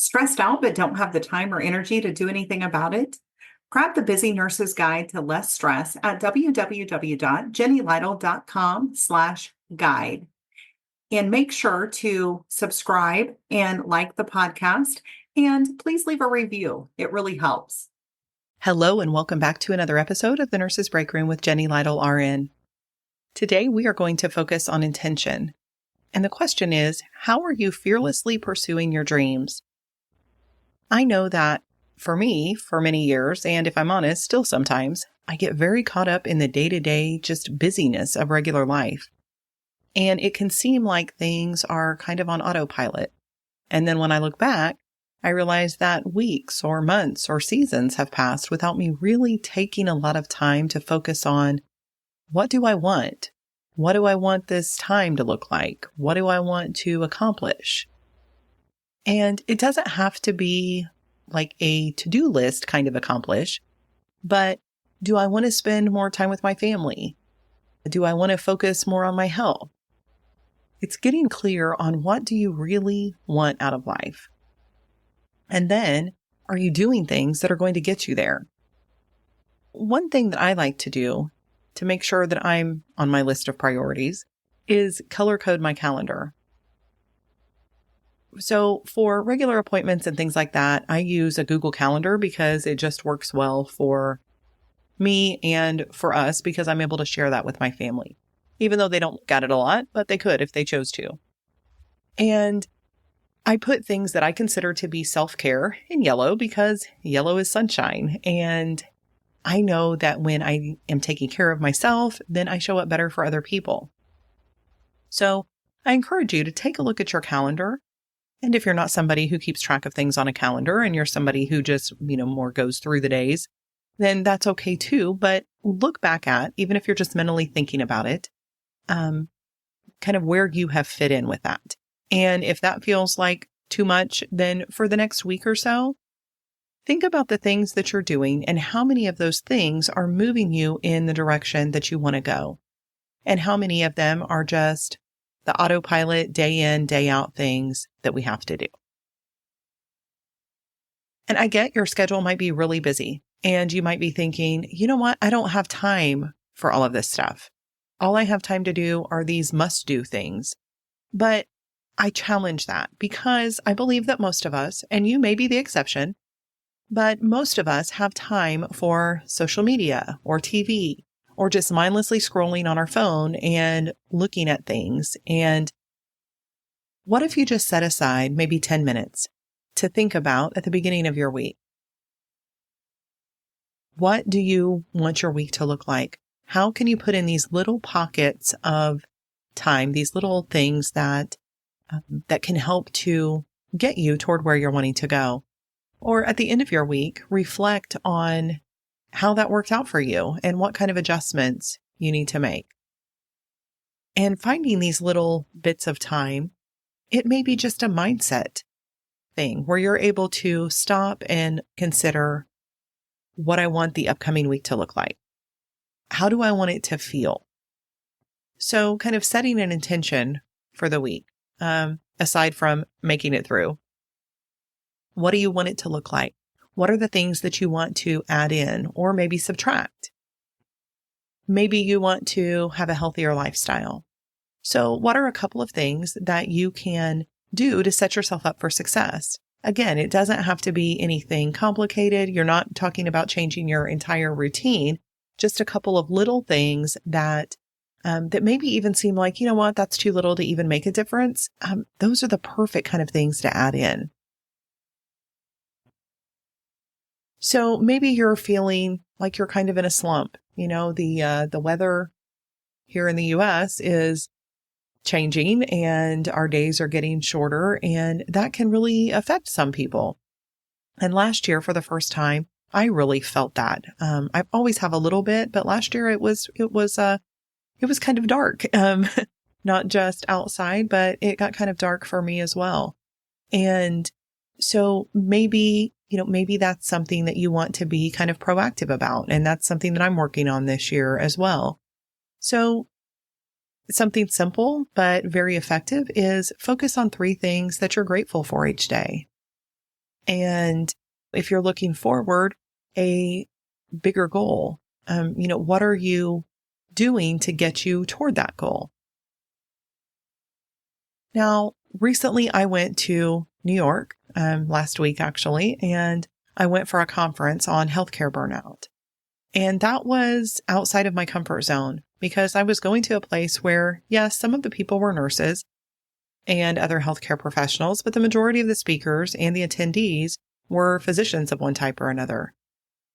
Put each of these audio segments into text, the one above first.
Stressed out but don't have the time or energy to do anything about it? Grab the Busy Nurse's Guide to Less Stress at www.jennylytle.com/guide. And make sure to subscribe and like the podcast. And please leave a review. It really helps. Hello, and welcome back to another episode of the Nurse's Breakroom with Jenny Lytle, RN. Today, we are going to focus on intention. And the question is, how are you fearlessly pursuing your dreams? I know that for me, for many years, and if I'm honest, still sometimes, I get very caught up in the day-to-day just busyness of regular life. And it can seem like things are kind of on autopilot. And then when I look back, I realize that weeks or months or seasons have passed without me really taking a lot of time to focus on, what do I want? What do I want this time to look like? What do I want to accomplish? And it doesn't have to be like a to-do list kind of accomplish, but do I want to spend more time with my family? Do I want to focus more on my health? It's getting clear on what do you really want out of life. And then, are you doing things that are going to get you there? One thing that I like to do to make sure that I'm on my list of priorities is color code my calendar. So for regular appointments and things like that, I use a Google Calendar because it just works well for me and for us because I'm able to share that with my family, even though they don't look at it a lot, but they could if they chose to. And I put things that I consider to be self-care in yellow because yellow is sunshine. And I know that when I am taking care of myself, then I show up better for other people. So I encourage you to take a look at your calendar. And if you're not somebody who keeps track of things on a calendar and you're somebody who just, more goes through the days, then that's okay too. But look back at, even if you're just mentally thinking about it, kind of where you have fit in with that. And if that feels like too much, then for the next week or so, think about the things that you're doing and how many of those things are moving you in the direction that you want to go. And how many of them are just the autopilot, day in, day out things that we have to do. And I get your schedule might be really busy and you might be thinking, you know what? I don't have time for all of this stuff. All I have time to do are these must-do things. But I challenge that because I believe that most of us, and you may be the exception, but most of us have time for social media or TV or just mindlessly scrolling on our phone and looking at things. And what if you just set aside maybe 10 minutes to think about at the beginning of your week? What do you want your week to look like? How can you put in these little pockets of time, these little things that can help to get you toward where you're wanting to go? Or at the end of your week, reflect on how that worked out for you and what kind of adjustments you need to make. And finding these little bits of time, it may be just a mindset thing where you're able to stop and consider what I want the upcoming week to look like. How do I want it to feel? So kind of setting an intention for the week, aside from making it through. What do you want it to look like? What are the things that you want to add in or maybe subtract? Maybe you want to have a healthier lifestyle. So what are a couple of things that you can do to set yourself up for success? Again, it doesn't have to be anything complicated. You're not talking about changing your entire routine, just a couple of little things that maybe even seem like, you know what, that's too little to even make a difference. Those are the perfect kind of things to add in. So maybe you're feeling like you're kind of in a slump. The weather here in the US is changing and our days are getting shorter, and that can really affect some people. And last year, for the first time, I really felt that. I always have a little bit, but last year it was kind of dark. Not just outside, but it got kind of dark for me as well. And so maybe that's something that you want to be kind of proactive about. And that's something that I'm working on this year as well. So something simple, but very effective is focus on 3 things that you're grateful for each day. And if you're looking forward, a bigger goal, what are you doing to get you toward that goal? Now, recently I went to New York, last week actually, and I went for a conference on healthcare burnout. And that was outside of my comfort zone because I was going to a place where, yes, some of the people were nurses and other healthcare professionals, but the majority of the speakers and the attendees were physicians of one type or another.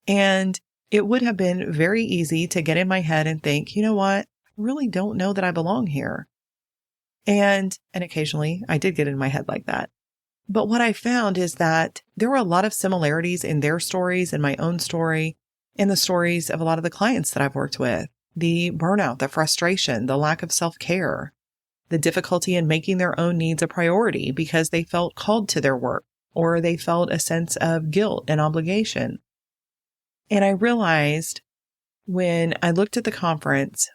And it would have been very easy to get in my head and think, you know what? I really don't know that I belong here. And occasionally I did get in my head like that. But what I found is that there were a lot of similarities in their stories and my own story and the stories of a lot of the clients that I've worked with. The burnout, the frustration, the lack of self-care, the difficulty in making their own needs a priority because they felt called to their work or they felt a sense of guilt and obligation. And I realized when I looked at the conference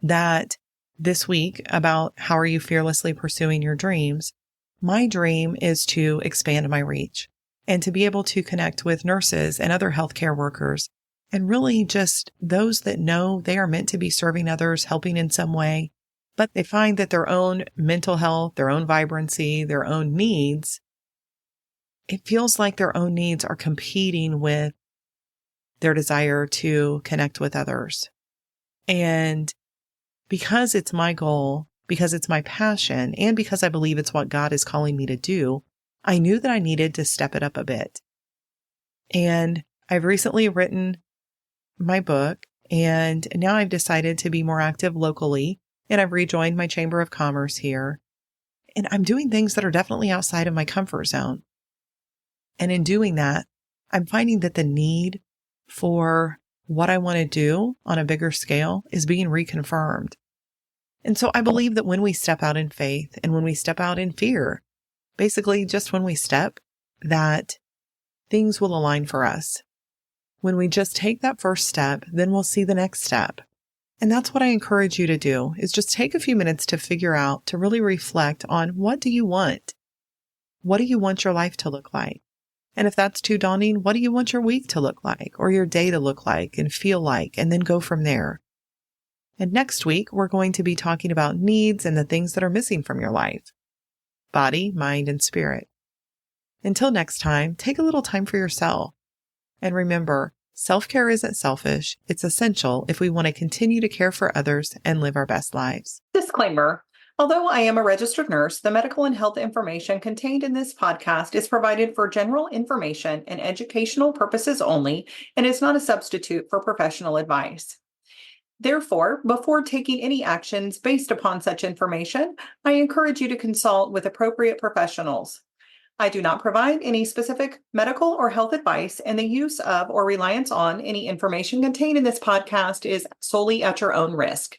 that this week about how are you fearlessly pursuing your dreams, my dream is to expand my reach and to be able to connect with nurses and other healthcare workers and really just those that know they are meant to be serving others, helping in some way, but they find that their own mental health, their own vibrancy, their own needs, it feels like their own needs are competing with their desire to connect with others. And because it's my goal, because it's my passion, and because I believe it's what God is calling me to do, I knew that I needed to step it up a bit. And I've recently written my book, and now I've decided to be more active locally, and I've rejoined my Chamber of Commerce here. And I'm doing things that are definitely outside of my comfort zone. And in doing that, I'm finding that the need for what I want to do on a bigger scale is being reconfirmed. And so I believe that when we step out in faith and when we step out in fear, basically just when we step, that things will align for us. When we just take that first step, then we'll see the next step. And that's what I encourage you to do, is just take a few minutes to figure out, to really reflect on what do you want? What do you want your life to look like? And if that's too daunting, what do you want your week to look like or your day to look like and feel like, and then go from there. And next week, we're going to be talking about needs and the things that are missing from your life. Body, mind, and spirit. Until next time, take a little time for yourself. And remember, self-care isn't selfish. It's essential if we want to continue to care for others and live our best lives. Disclaimer. Although I am a registered nurse, the medical and health information contained in this podcast is provided for general information and educational purposes only and is not a substitute for professional advice. Therefore, before taking any actions based upon such information, I encourage you to consult with appropriate professionals. I do not provide any specific medical or health advice, and the use of or reliance on any information contained in this podcast is solely at your own risk.